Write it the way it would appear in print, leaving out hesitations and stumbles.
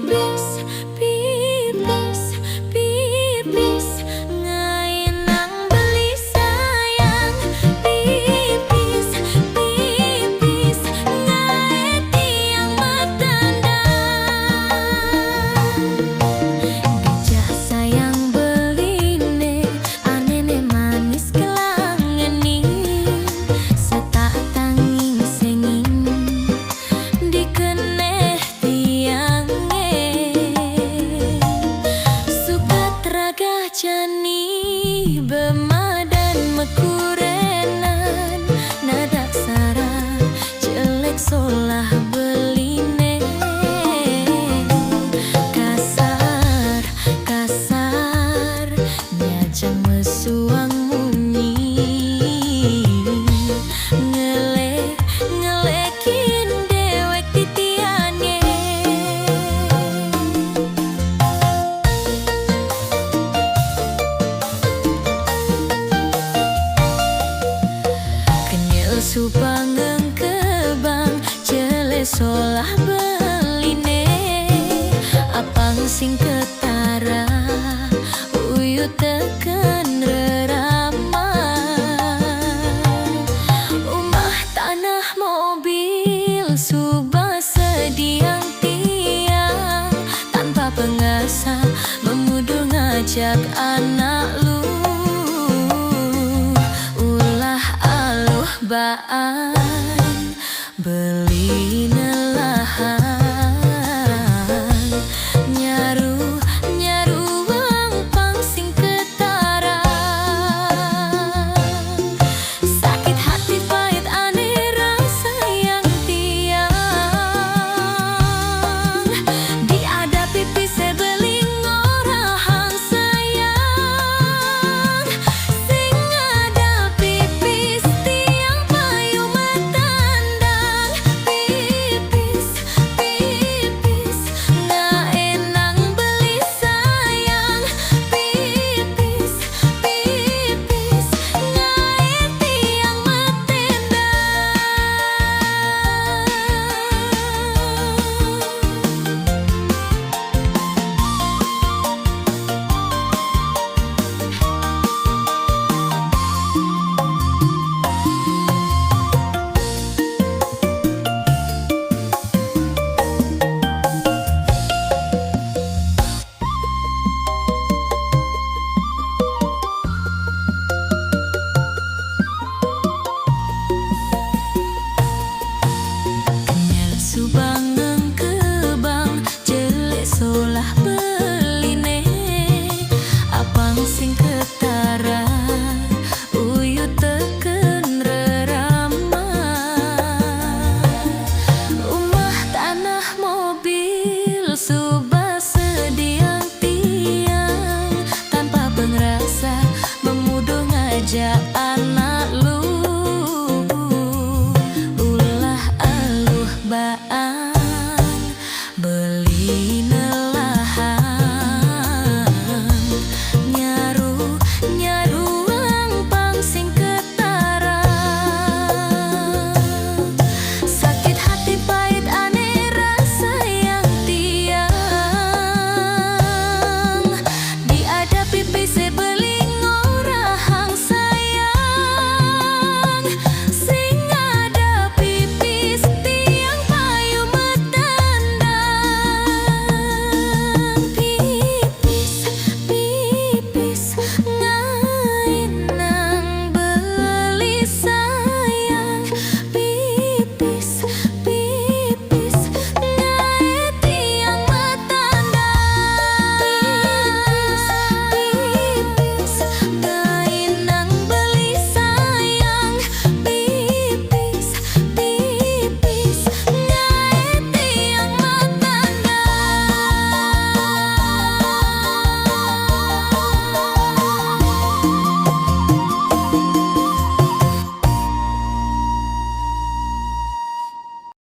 pipis, pipis, pipis, ngainang beli sayang. Pipis, pipis, ngae tiang matandang. Gajah sayang beline, anene manis kelangeni, setak tanging senging dikeneh tiange. Sukat raga jani bemadan mekurenan, nada sara jelek solah beline. Kasar, kasar, nyajang mesuang munyi, ngelekin dewek titiannya. Kenyel supangeng kebang jele solah beline, apang sing ketara uyut teken rerama. Umah tanah mobil subah sediang tiang, tanpa pengasa memudul ngajak anak lu. Ulah aluh baan